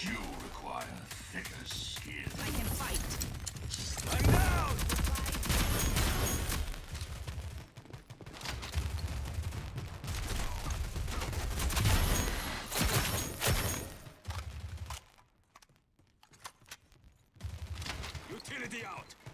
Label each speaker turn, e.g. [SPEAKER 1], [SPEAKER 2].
[SPEAKER 1] You require thicker skin.
[SPEAKER 2] I can fight.
[SPEAKER 3] I'm down! Utility out!